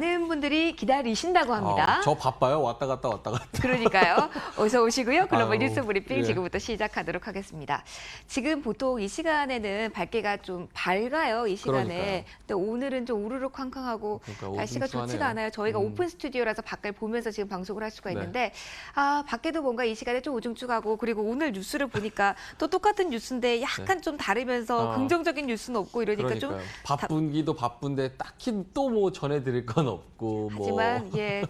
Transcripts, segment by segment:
많은 분들이 기다리신다고 합니다. 저 바빠요. 왔다 갔다 왔다 갔다. 그러니까요. 어서 오시고요. 글로벌 아유, 뉴스 브리핑 예. 지금부터 시작하도록 하겠습니다. 지금 보통 이 시간에는 밝기가 좀 밝아요. 이 시간에. 그러니까요. 근데 오늘은 좀 우르르캉캉하고 그러니까 날씨가 우중충하네요. 좋지가 않아요. 저희가 오픈 스튜디오라서 밖을 보면서 지금 방송을 할 수가 네. 있는데 밖에도 뭔가 이 시간에 좀 우중충하고 그리고 오늘 뉴스를 보니까 또 똑같은 뉴스인데 약간 좀 다르면서 긍정적인 뉴스는 없고 이러니까 좀 그러니까요. 바쁜기도 바쁜데 딱히 또 뭐 전해드릴 건 없고 하지만 예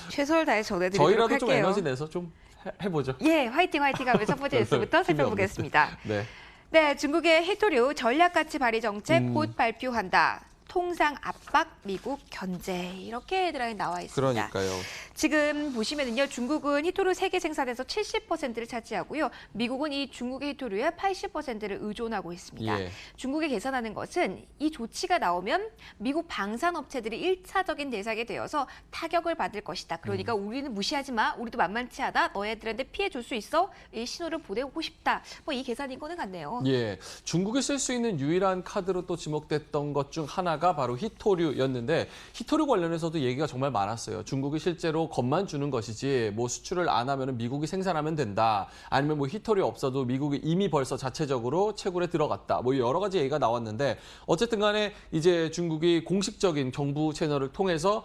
최선을 다해 전해드리도록 저희라도 할게요. 좀 에너지 내서 좀 해보죠. 예, 화이팅 하면서 첫 번째 뉴스부터 살펴보겠습니다. 네. 네, 중국의 히토류 전략가치 발휘 정책 곧 발표한다. 통상 압박, 미국 견제 이렇게 헤드라인 나와 있습니다. 그러니까요. 지금 보시면은요, 중국은 히토류 세계 생산에서 70%를 차지하고요, 미국은 이 중국의 히토류의 80%를 의존하고 있습니다. 예. 중국이 계산하는 것은 이 조치가 나오면 미국 방산업체들이 1차적인 대상이 되어서 타격을 받을 것이다. 그러니까 우리는 무시하지 마, 우리도 만만치 않아, 너희들한테 피해 줄 수 있어, 이 신호를 보내고 싶다. 뭐 이 계산인 거는 같네요. 예, 중국이 쓸 수 있는 유일한 카드로 또 지목됐던 것 중 하나가 바로 히토류였는데 히토류 관련해서도 얘기가 정말 많았어요. 중국이 실제로 겁만 주는 것이지 뭐 수출을 안 하면 미국이 생산하면 된다. 아니면 뭐 히토류 없어도 미국이 이미 벌써 자체적으로 채굴에 들어갔다. 뭐 여러 가지 얘기가 나왔는데 어쨌든 간에 이제 중국이 공식적인 정부 채널을 통해서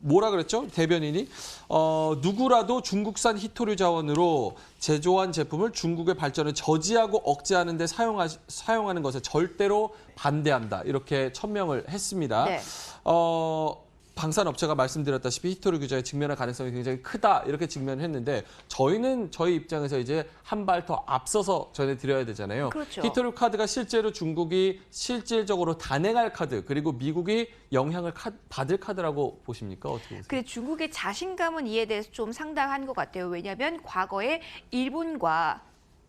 뭐라 그랬죠? 대변인이 누구라도 중국산 히토류 자원으로 제조한 제품을 중국의 발전을 저지하고 억제하는 데 사용하는 것에 절대로 반대한다. 이렇게 천명을 했습니다. 네. 방산업체가 말씀드렸다시피 히토류 규제에 직면할 가능성이 굉장히 크다. 이렇게 직면을 했는데 저희 입장에서 이제 한 발 더 앞서서 전해드려야 되잖아요. 그렇죠. 히토류 카드가 실제로 중국이 실질적으로 단행할 카드 그리고 미국이 영향을 받을 카드라고 보십니까? 어떻게 보세요? 근데 중국의 자신감은 이에 대해서 좀 상당한 것 같아요. 왜냐하면 과거에 일본과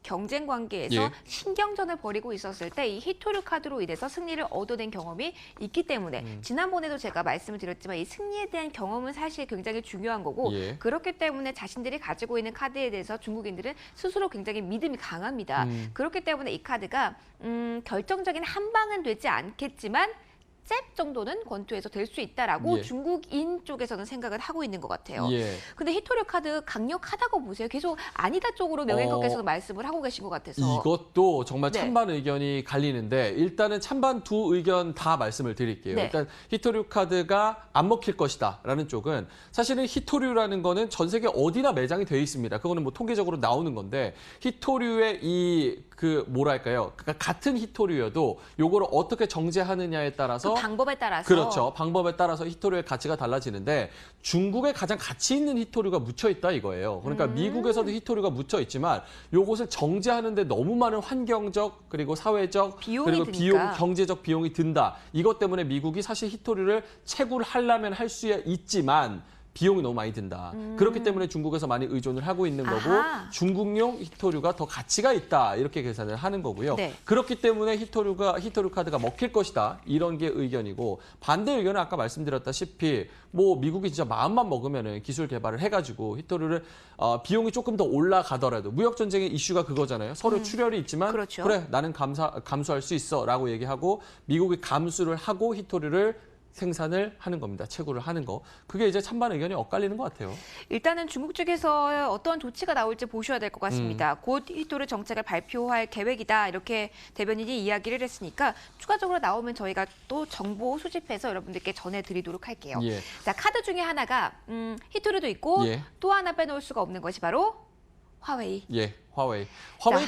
경쟁 관계에서 예. 신경전을 벌이고 있었을 때 이 히토류 카드로 인해서 승리를 얻어낸 경험이 있기 때문에 지난번에도 제가 말씀을 드렸지만 이 승리에 대한 경험은 사실 굉장히 중요한 거고 예. 그렇기 때문에 자신들이 가지고 있는 카드에 대해서 중국인들은 스스로 굉장히 믿음이 강합니다. 그렇기 때문에 이 카드가 결정적인 한 방은 되지 않겠지만 잽 정도는 권투에서 될 수 있다라고 예. 중국인 쪽에서는 생각을 하고 있는 것 같아요. 예. 근데 히토류 카드 강력하다고 보세요. 계속 아니다 쪽으로 명예님께서도 말씀을 하고 계신 것 같아서. 이것도 정말 네. 찬반 의견이 갈리는데 일단은 찬반 두 의견 다 말씀을 드릴게요. 네. 일단 히토류 카드가 안 먹힐 것이다라는 쪽은 사실은 히토류라는 거는 전 세계 어디나 매장이 돼 있습니다. 그거는 뭐 통계적으로 나오는 건데 히토류의 뭐랄까요? 그러니까 같은 히토류여도 요거를 어떻게 정제하느냐에 따라서 그 방법에 따라서. 그렇죠. 방법에 따라서 히토류의 가치가 달라지는데 중국에 가장 가치 있는 히토류가 묻혀 있다 이거예요. 그러니까 미국에서도 히토류가 묻혀 있지만 요것을 정제하는 데 너무 많은 환경적 그리고 사회적 비용이 그리고 드니까. 경제적 비용이 든다. 이것 때문에 미국이 사실 히토류를 채굴하려면 할 수 있지만 비용이 너무 많이 든다. 그렇기 때문에 중국에서 많이 의존을 하고 있는 거고 아하. 중국용 히토류가 더 가치가 있다. 이렇게 계산을 하는 거고요. 네. 그렇기 때문에 히토류 카드가 먹힐 것이다. 이런 게 의견이고 반대 의견은 아까 말씀드렸다시피 뭐 미국이 진짜 마음만 먹으면은 기술 개발을 해가지고 히토류를 비용이 조금 더 올라가더라도 무역 전쟁의 이슈가 그거잖아요. 서로 출혈이 있지만 그렇죠. 그래 나는 감수할 수 있어라고 얘기하고 미국이 감수를 하고 히토류를 생산을 하는 겁니다. 채굴을 하는 거. 그게 이제 찬반 의견이 엇갈리는 것 같아요. 일단은 중국 쪽에서 어떤 조치가 나올지 보셔야 될 것 같습니다. 곧 히토류 정책을 발표할 계획이다. 이렇게 대변인이 이야기를 했으니까 추가적으로 나오면 저희가 또 정보 수집해서 여러분들께 전해드리도록 할게요. 예. 자, 카드 중에 하나가 히토류도 있고 예. 또 하나 빼놓을 수가 없는 것이 바로 화웨이. 예, 화웨이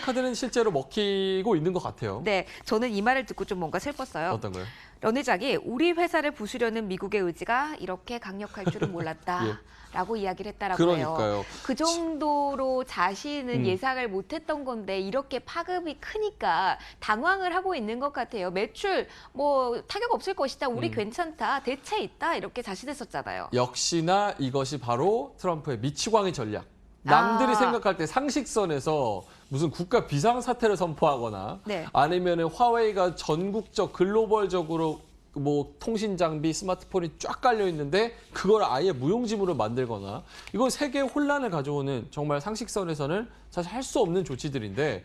카드는 실제로 먹히고 있는 것 같아요. 네, 저는 이 말을 듣고 좀 뭔가 슬펐어요. 어떤 거요? 런회장이 우리 회사를 부수려는 미국의 의지가 이렇게 강력할 줄은 몰랐다. 예. 라고 이야기를 했다라고 해요. 그러니까요. 그 정도로 자신은 예상을 못했던 건데 이렇게 파급이 크니까 당황을 하고 있는 것 같아요. 매출 뭐 타격 없을 것이다. 우리 괜찮다. 대체 있다. 이렇게 자신했었잖아요. 역시나 이것이 바로 트럼프의 미치광이 전략. 남들이 생각할 때 상식선에서 무슨 국가 비상사태를 선포하거나 네. 아니면은 화웨이가 전국적 글로벌적으로 뭐 통신 장비, 스마트폰이 쫙 깔려 있는데 그걸 아예 무용지물로 만들거나 이건 세계 혼란을 가져오는 정말 상식선에서는 사실 할 수 없는 조치들인데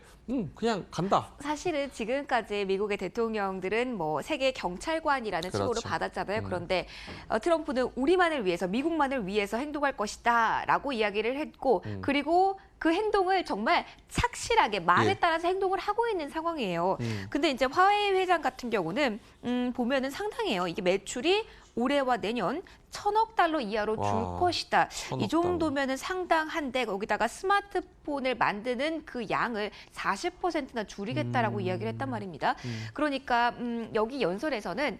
그냥 간다. 사실은 지금까지 미국의 대통령들은 뭐 세계 경찰관이라는 칭호를 그렇죠. 받았잖아요. 그런데 트럼프는 우리만을 위해서, 미국만을 위해서 행동할 것이다라고 이야기를 했고, 그리고 그 행동을 정말 착실하게 말에 예. 따라서 행동을 하고 있는 상황이에요. 근데 이제 화웨이 회장 같은 경우는 보면은 상당해요. 이게 매출이 올해와 내년 1,000억 달러 이하로 줄 와, 것이다. 1,000억 이 정도면은 상당한데 거기다가 스마트폰을 만드는 그 양을 40%나 줄이겠다라고 이야기를 했단 말입니다. 그러니까 여기 연설에서는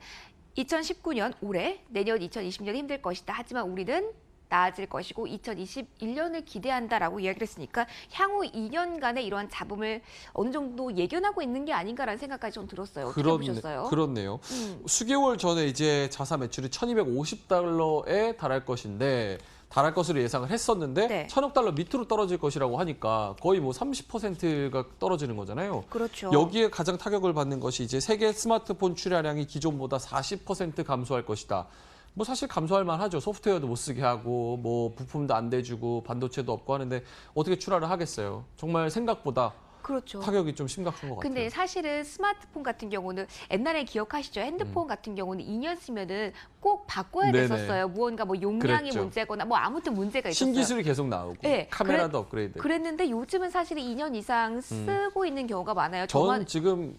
2019년 올해, 내년 2020년 힘들 것이다. 하지만 우리는 나아질 것이고 2021년을 기대한다라고 이야기를 했으니까 향후 2년간의 이러한 잡음을 어느 정도 예견하고 있는 게 아닌가라는 생각까지 좀 들었어요. 어떻게 보셨어요? 그렇네요. 수개월 전에 이제 자사 매출이 1,250달러에 달할 것인데 달할 것으로 예상을 했었는데 네. 1,000억 달러 밑으로 떨어질 것이라고 하니까 거의 뭐 30%가 떨어지는 거잖아요. 그렇죠. 여기에 가장 타격을 받는 것이 이제 세계 스마트폰 출하량이 기존보다 40% 감소할 것이다. 뭐 사실 감소할 만하죠. 소프트웨어도 못 쓰게 하고 뭐 부품도 안 대주고 반도체도 없고 하는데 어떻게 출하를 하겠어요. 정말 생각보다 그렇죠. 타격이 좀 심각한 것 같아요. 근데 사실은 스마트폰 같은 경우는 옛날에 기억하시죠? 핸드폰 같은 경우는 2년 쓰면은 꼭 바꿔야 네네. 됐었어요. 무언가 뭐 용량이 그랬죠. 문제거나 뭐 아무튼 문제가 있었어요. 신기술이 계속 나오고 네, 카메라도 업그레이드. 그랬는데 요즘은 사실 2년 이상 쓰고 있는 경우가 많아요. 전 지금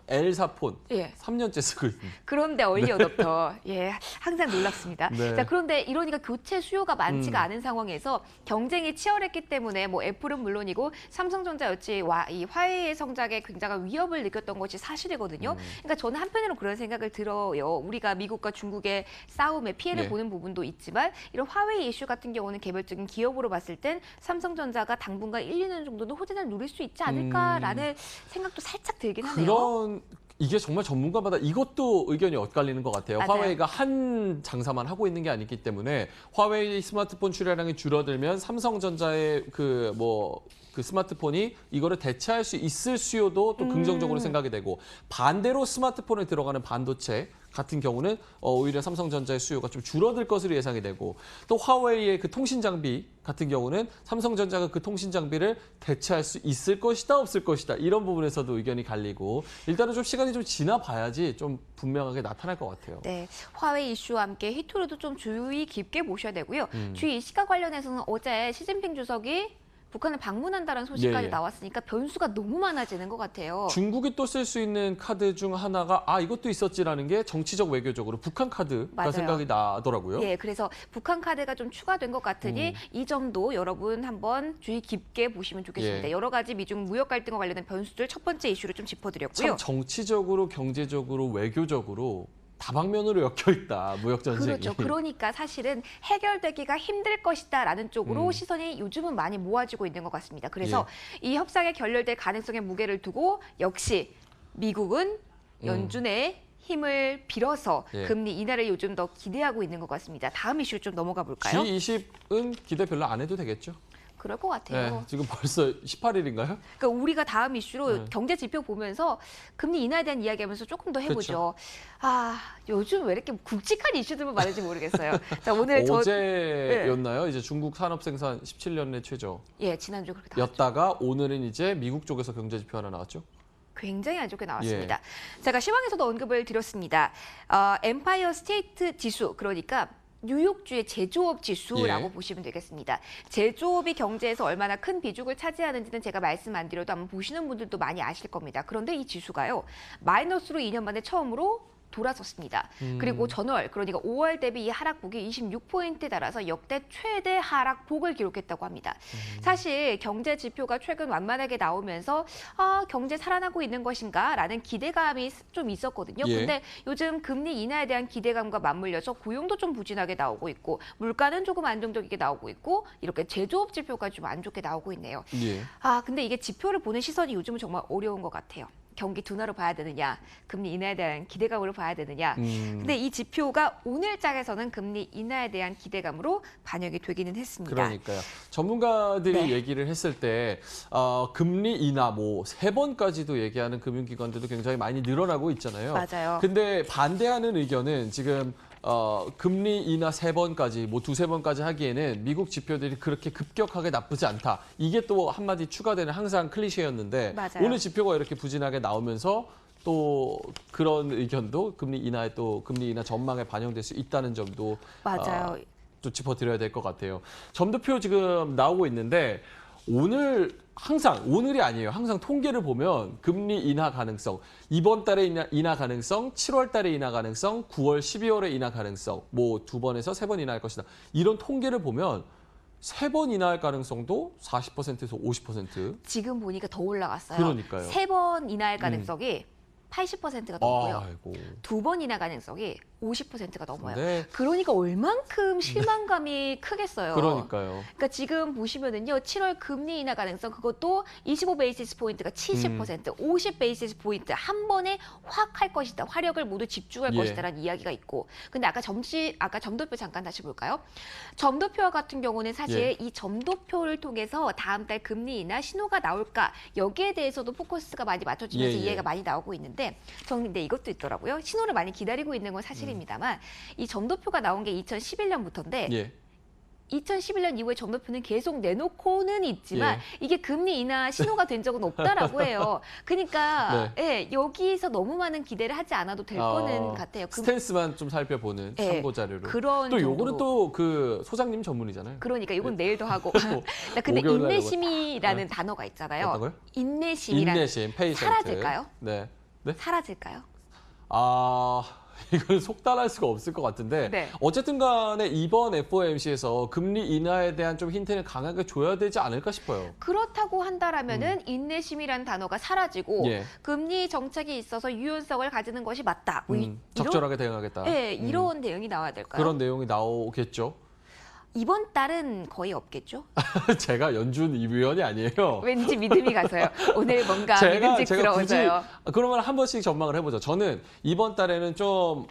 L사폰 예. 3년째 쓰고 있습니다. 그런데 얼리 어댑터. 예, 항상 놀랍습니다. 네. 자, 그런데 이러니까 교체 수요가 많지가 않은 상황에서 경쟁이 치열했기 때문에 뭐 애플은 물론이고 삼성전자 역시 이 화웨이의 성장에 굉장한 위협을 느꼈던 것이 사실이거든요. 그러니까 저는 한편으로는 그런 생각을 들어요. 우리가 미국과 중국의 싸움에 피해를 예. 보는 부분도 있지만 이런 화웨이 이슈 같은 경우는 개별적인 기업으로 봤을 땐 삼성전자가 당분간 1, 2년 정도는 호재를 누릴 수 있지 않을까라는 생각도 살짝 들긴 하네요. 이게 정말 전문가마다 이것도 의견이 엇갈리는 것 같아요. 맞아요. 화웨이가 한 장사만 하고 있는 게 아니기 때문에 화웨이 스마트폰 출하량이 줄어들면 삼성전자의 그 스마트폰이 이거를 대체할 수 있을 수요도 또 긍정적으로 생각이 되고 반대로 스마트폰에 들어가는 반도체 같은 경우는 오히려 삼성전자의 수요가 좀 줄어들 것으로 예상이 되고 또 화웨이의 그 통신 장비 같은 경우는 삼성전자가 그 통신 장비를 대체할 수 있을 것이다 없을 것이다 이런 부분에서도 의견이 갈리고 일단은 좀 시간이 좀 지나 봐야지 좀 분명하게 나타날 것 같아요. 네, 화웨이 이슈와 함께 히토리도 좀 주의 깊게 보셔야 되고요. 주의 이시가 관련해서는 어제 시진핑 주석이 북한을 방문한다는 소식까지 예. 나왔으니까 변수가 너무 많아지는 것 같아요. 중국이 또 쓸 수 있는 카드 중 하나가 이것도 있었지라는 게 정치적 외교적으로 북한 카드가 맞아요. 생각이 나더라고요. 예, 그래서 북한 카드가 좀 추가된 것 같으니 이 점도 여러분 한번 주의 깊게 보시면 좋겠습니다. 예. 여러 가지 미중 무역 갈등과 관련된 변수들 첫 번째 이슈로 좀 짚어드렸고요. 참 정치적으로 경제적으로 외교적으로 다방면으로 엮여 있다 무역 전쟁이. 그렇죠. 그러니까 사실은 해결되기가 힘들 것이다라는 쪽으로 시선이 요즘은 많이 모아지고 있는 것 같습니다. 그래서 이 협상에 결렬될 가능성의 무게를 두고 역시 미국은 연준의 힘을 빌어서 예. 금리 인하를 요즘 더 기대하고 있는 것 같습니다. 다음 이슈 좀 넘어가 볼까요? G20은 기대 별로 안 해도 되겠죠? 그럴 것 같아요. 네, 지금 벌써 18일인가요? 그러니까 우리가 다음 이슈로 경제 지표 보면서 금리 인하에 대한 이야기하면서 조금 더 해보죠. 요즘 왜 이렇게 굵직한 이슈들만 많은지 모르겠어요. 자, 오늘 어제였나요? 이제 중국 산업 생산 17년 내 최저. 예, 지난주 그렇게 나왔죠. 였다가 오늘은 이제 미국 쪽에서 경제 지표 하나 나왔죠? 굉장히 안 좋게 나왔습니다. 제가 시황에서도 언급을 드렸습니다. 엠파이어 스테이트 지수, 그러니까 뉴욕주의 제조업 지수라고 보시면 되겠습니다. 제조업이 경제에서 얼마나 큰 비중을 차지하는지는 제가 말씀 안 드려도 아마 보시는 분들도 많이 아실 겁니다. 그런데 이 지수가요, 마이너스로 2년 만에 처음으로 돌아섰습니다. 그리고 전월, 그러니까 5월 대비 이 하락폭이 26포인트에 달아서 역대 최대 하락폭을 기록했다고 합니다. 사실 경제 지표가 최근 완만하게 나오면서 경제 살아나고 있는 것인가 라는 기대감이 좀 있었거든요. 예. 근데 요즘 금리 인하에 대한 기대감과 맞물려서 고용도 좀 부진하게 나오고 있고 물가는 조금 안정적이게 나오고 있고 이렇게 제조업 지표가 좀 안 좋게 나오고 있네요. 예. 근데 이게 지표를 보는 시선이 요즘은 정말 어려운 것 같아요. 경기 둔화로 봐야 되느냐, 금리 인하에 대한 기대감으로 봐야 되느냐. 음. 근데 이 지표가 오늘 장에서는 금리 인하에 대한 기대감으로 반영이 되기는 했습니다. 그러니까요. 전문가들이 네. 얘기를 했을 때 금리 인하 뭐 3번까지도 얘기하는 금융기관들도 굉장히 많이 늘어나고 있잖아요. 맞아요. 근데 반대하는 의견은 지금 금리 인하 3번까지 뭐 2-3번까지 하기에는 미국 지표들이 그렇게 급격하게 나쁘지 않다. 이게 또 한마디 추가되는 항상 클리셰였는데 맞아요. 오늘 지표가 이렇게 부진하게 나오면서 또 그런 의견도 금리 인하 전망에 반영될 수 있다는 점도 맞아요. 또 짚어드려야 될 것 같아요. 점도표 지금 나오고 있는데 오늘이 아니에요. 항상 통계를 보면 금리 인하 가능성, 이번 달에 인하 가능성, 7월 달에 인하 가능성, 9월, 12월에 인하 가능성, 뭐 2번에서 3번 인하할 것이다. 이런 통계를 보면 3번 인하할 가능성도 40%에서 50%. 지금 보니까 더 올라갔어요. 그러니까요. 3번 인하할 가능성이 80%가 넘고요. 아이고. 2번 인하 가능성이 50%가 넘어요. 네. 그러니까 얼만큼 실망감이 크겠어요. 그러니까요. 그러니까 지금 보시면은요, 7월 금리 인하 가능성 그것도 25 베이시스 포인트가 70%, 50 베이시스 포인트 한 번에 확 할 것이다. 화력을 모두 집중할 예. 것이다라는 이야기가 있고. 근데 아까 점도표 잠깐 다시 볼까요? 점도표 같은 경우는 사실 예. 이 점도표를 통해서 다음 달 금리 인하 신호가 나올까 여기에 대해서도 포커스가 많이 맞춰지면서 예, 예. 이해가 많이 나오고 있는데 근데 이것도 있더라고요. 신호를 많이 기다리고 있는 건 사실입니다만 이 점도표가 나온 게 2011년부터인데 예. 2011년 이후에 점도표는 계속 내놓고는 있지만 예. 이게 금리 인하 신호가 된 적은 없다라고 해요. 그러니까 네. 예, 여기서 너무 많은 기대를 하지 않아도 될 거는 같아요. 스탠스만 좀 살펴보는 예, 참고 자료로. 그런 또 요거는 정도로. 또 그 소장님 전문이잖아요. 그러니까 이건 내일도 하고. 나 근데 목요일 날 인내심이라는 단어가 있잖아요. 어떤거요? 인내심이라는 인내심, 페이션트. 사라질까요? 네. 네? 사라질까요? 이걸 속단할 수가 없을 것 같은데 네. 어쨌든 간에 이번 FOMC에서 금리 인하에 대한 좀 힌트는 강하게 줘야 되지 않을까 싶어요. 그렇다고 한다라면은 인내심이라는 단어가 사라지고 예. 금리 정책에 있어서 유연성을 가지는 것이 맞다. 뭐 적절하게 대응하겠다. 네, 이런 대응이 나와야 될까요? 그런 내용이 나오겠죠. 이번 달은 거의 없겠죠? 제가 연준 위원이 아니에요. 왠지 믿음이 가서요. 오늘 뭔가 제가 굳이 믿음직스러워져요. 그러면 한 번씩 전망을 해보죠. 저는 이번 달에는 좀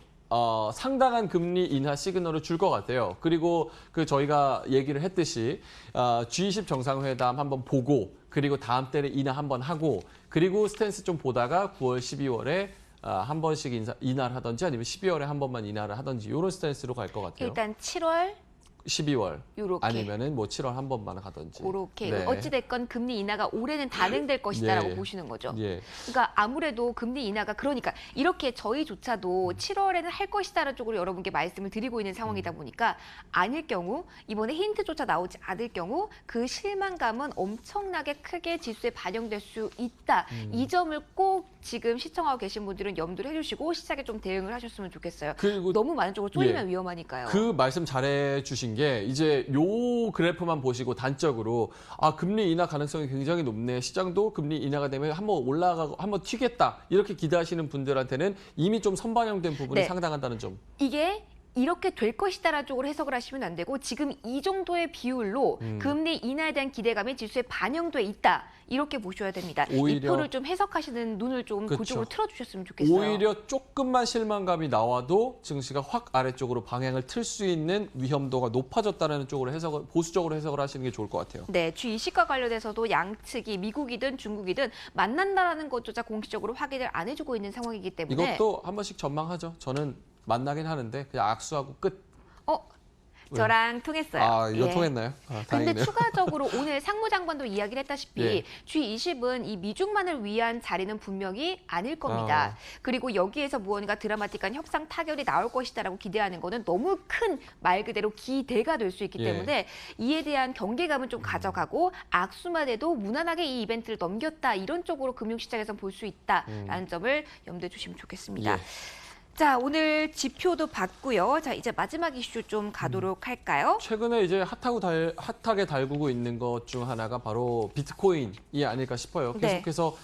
상당한 금리 인하 시그널을 줄 것 같아요. 그리고 저희가 얘기를 했듯이 G20 정상회담 한번 보고 그리고 다음 달에 인하 한번 하고 그리고 스탠스 좀 보다가 9월, 12월에 한 번씩 인하를 하든지 아니면 12월에 한 번만 인하를 하든지 이런 스탠스로 갈 것 같아요. 일단 7월 12월 요렇게. 아니면은 뭐 7월 한 번만 하든지. 그렇게 네. 어찌됐건 금리 인하가 올해는 단행될 것이다라고 예. 보시는 거죠. 예. 그러니까 아무래도 금리 인하가 그러니까 이렇게 저희조차도 7월에는 할 것이다라는 쪽으로 여러분께 말씀을 드리고 있는 상황이다 보니까 아닐 경우 이번에 힌트조차 나오지 않을 경우 그 실망감은 엄청나게 크게 지수에 반영될 수 있다. 이 점을 꼭 지금 시청하고 계신 분들은 염두를 해주시고 시작에 좀 대응을 하셨으면 좋겠어요. 그리고 너무 많은 쪽으로 쏠리면 위험하니까요. 그 말씀 잘해 주신 게 이제 요 그래프만 보시고 단적으로 금리 인하 가능성이 굉장히 높네. 시장도 금리 인하가 되면 한번 올라가고 한번 튀겠다. 이렇게 기대하시는 분들한테는 이미 좀 선반영된 부분이 네. 상당하다는 점. 이게 이렇게 될 것이다라는 쪽으로 해석을 하시면 안 되고 지금 이 정도의 비율로 금리 인하에 대한 기대감이 지수에 반영돼 있다. 이렇게 보셔야 됩니다. 이 표를 좀 해석하시는 눈을 좀 그쵸. 그쪽으로 틀어주셨으면 좋겠어요. 오히려 조금만 실망감이 나와도 증시가 확 아래쪽으로 방향을 틀 수 있는 위험도가 높아졌다는 쪽으로 보수적으로 해석을 하시는 게 좋을 것 같아요. 네, G20과 관련해서도 양측이 미국이든 중국이든 만난다라는 것조차 공식적으로 확인을 안 해주고 있는 상황이기 때문에 이것도 한 번씩 전망하죠. 저는 만나긴 하는데 그냥 악수하고 끝. 저랑 통했어요. 이거 예. 통했나요? 근데 다행이네요. 추가적으로 오늘 상무장관도 이야기를 했다시피 예. G20은 이 미중만을 위한 자리는 분명히 아닐 겁니다. 그리고 여기에서 무언가 드라마틱한 협상 타결이 나올 것이다라고 기대하는 거는 너무 큰 말 그대로 기대가 될 수 있기 예. 때문에 이에 대한 경계감은 좀 가져가고 악수만 해도 무난하게 이 이벤트를 넘겼다 이런 쪽으로 금융시장에서 볼 수 있다라는 점을 염두에 주시면 좋겠습니다. 예. 자, 오늘 지표도 봤고요. 자, 이제 마지막 이슈 좀 가도록 할까요? 최근에 이제 핫하게 달구고 있는 것 중 하나가 바로 비트코인이 아닐까 싶어요. 네. 계속해서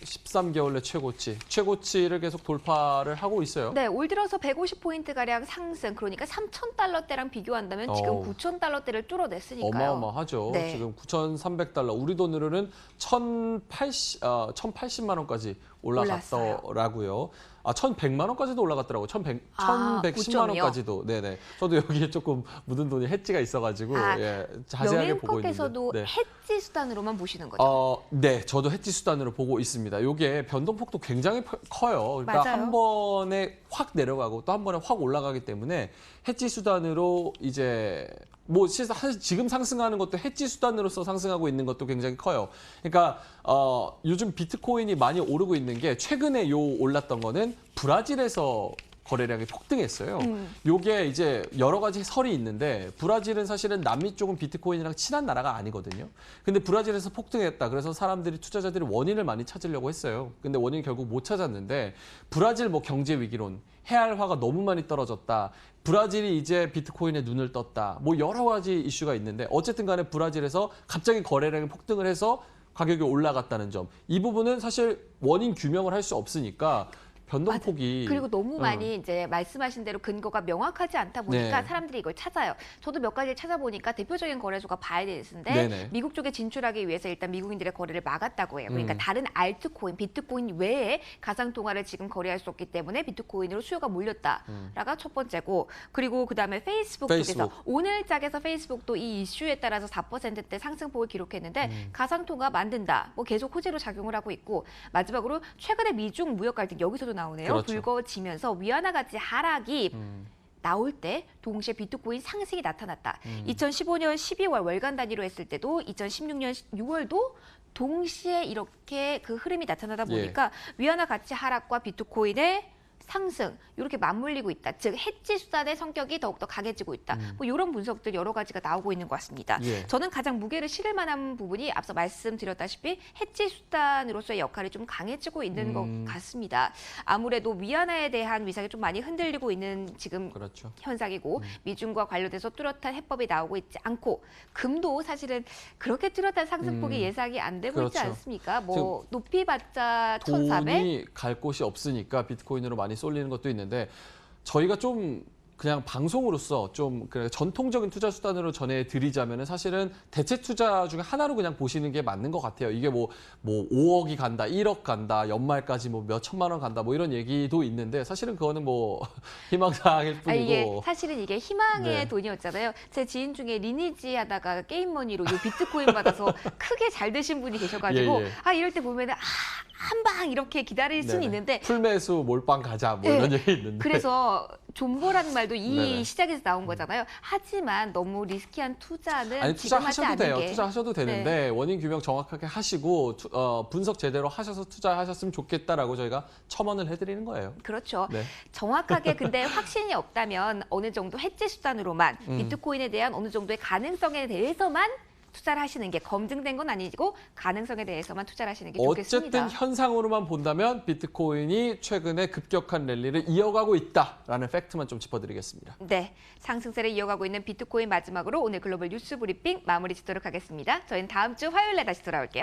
13개월 내 최고치를 계속 돌파를 하고 있어요. 네, 올 들어서 150포인트 가량 상승, 그러니까 3,000달러대랑 비교한다면 지금 어우. 9,000달러대를 뚫어냈으니까요. 어마어마하죠. 네. 지금 9,300달러, 우리 돈으로는 1,080만 원까지 올라갔더라고요. 1,100만 원까지도 올라갔더라고요. 1,110만 원까지도. 네네. 저도 여기에 조금 묻은 돈이 해지가 있어가지고 예, 자세하게 보고 있는데. 명인국에서도 네. 해지 수단으로만 보시는 거죠. 네, 저도 해지 수단으로 보고 있습니다. 이게 변동폭도 굉장히 커요. 그러니까 맞아요. 한 번에 확 내려가고 또 한 번에 확 올라가기 때문에 해지 수단으로 이제 뭐 사실 지금 상승하는 것도 해지 수단으로서 상승하고 있는 것도 굉장히 커요. 그러니까 요즘 비트코인이 많이 오르고 있는 게 최근에 올랐던 거는 브라질에서 거래량이 폭등했어요. 요게 이제 여러 가지 설이 있는데 브라질은 사실은 남미 쪽은 비트코인이랑 친한 나라가 아니거든요. 근데 브라질에서 폭등했다. 그래서 사람들이 투자자들이 원인을 많이 찾으려고 했어요. 근데 원인 결국 못 찾았는데 브라질 뭐 경제 위기론, 해알화가 너무 많이 떨어졌다. 브라질이 이제 비트코인에 눈을 떴다. 뭐 여러 가지 이슈가 있는데 어쨌든 간에 브라질에서 갑자기 거래량이 폭등을 해서 가격이 올라갔다는 점. 이 부분은 사실 원인 규명을 할 수 없으니까 변동폭이 그리고 너무 많이 이제 말씀하신 대로 근거가 명확하지 않다 보니까 네. 사람들이 이걸 찾아요. 저도 몇 가지 찾아보니까 대표적인 거래소가 바이낸스인데 네네. 미국 쪽에 진출하기 위해서 일단 미국인들의 거래를 막았다고 해요. 그러니까 다른 알트코인, 비트코인 외에 가상통화를 지금 거래할 수 없기 때문에 비트코인으로 수요가 몰렸다라가 첫 번째고, 그리고 그다음에 페이스북 쪽에서 오늘 짝에서 페이스북도 이 이슈에 따라서 4%대 상승폭을 기록했는데 가상통화 만든다. 뭐 계속 호재로 작용을 하고 있고, 마지막으로 최근에 미중 무역 갈등 여기서도 나오네요. 그렇죠. 불거지면서 위안화 가치 하락이 나올 때 동시에 비트코인 상승이 나타났다. 2015년 12월 월간 단위로 했을 때도 2016년 6월도 동시에 이렇게 그 흐름이 나타나다 보니까 위안화 가치 하락과 비트코인의 상승 이렇게 맞물리고 있다. 즉 해지 수단의 성격이 더욱더 강해지고 있다. 뭐 이런 분석들 여러 가지가 나오고 있는 것 같습니다. 저는 가장 무게를 실을 만한 부분이 앞서 말씀드렸다시피 해지 수단으로서의 역할이 좀 강해지고 있는 것 같습니다. 아무래도 위안화에 대한 위상이 좀 많이 흔들리고 있는 지금 그렇죠. 현상이고 미중과 관련돼서 뚜렷한 해법이 나오고 있지 않고, 금도 사실은 그렇게 뚜렷한 상승폭이 예상이 안 되고 있지 그렇죠. 않습니까? 뭐 높이 봤자 1,400? 돈이 갈 곳이 없으니까 비트코인으로 많이 쏠리는 것도 있는데, 저희가 좀 그냥 방송으로서 좀 전통적인 투자 수단으로 전해드리자면은 사실은 대체 투자 중에 하나로 그냥 보시는 게 맞는 것 같아요. 이게 뭐 5억이 간다, 1억 간다, 연말까지 뭐 몇 천만 원 간다, 뭐 이런 얘기도 있는데 사실은 그거는 뭐 희망사항일 뿐이고. 이게 사실은 이게 희망의 네. 돈이었잖아요. 제 지인 중에 리니지 하다가 게임머니로 요 비트코인 받아서 크게 잘 되신 분이 계셔가지고 이럴 때 보면은 한 방 이렇게 기다릴 수는 있는데 풀매수 몰빵 가자 뭐 이런 얘기 있는데. 그래서 존버라는 말도 이 네네. 시작에서 나온 거잖아요. 하지만 너무 리스키한 투자는 아니 지금 하지 투자하셔도 않는 돼요. 게. 투자하셔도 되는데 원인 규명 정확하게 하시고 분석 제대로 하셔서 투자하셨으면 좋겠다라고 저희가 첨언을 해드리는 거예요. 그렇죠. 네. 정확하게 근데 확신이 없다면 어느 정도 해지 수단으로만 비트코인에 대한 어느 정도의 가능성에 대해서만 투자를 하시는 게, 검증된 건 아니고 가능성에 대해서만 투자를 하시는 게 좋겠습니다. 어쨌든 현상으로만 본다면 비트코인이 최근에 급격한 랠리를 이어가고 있다라는 팩트만 좀 짚어드리겠습니다. 네, 상승세를 이어가고 있는 비트코인 마지막으로 오늘 글로벌 뉴스 브리핑 마무리 짓도록 하겠습니다. 저희는 다음 주 화요일에 다시 돌아올게요.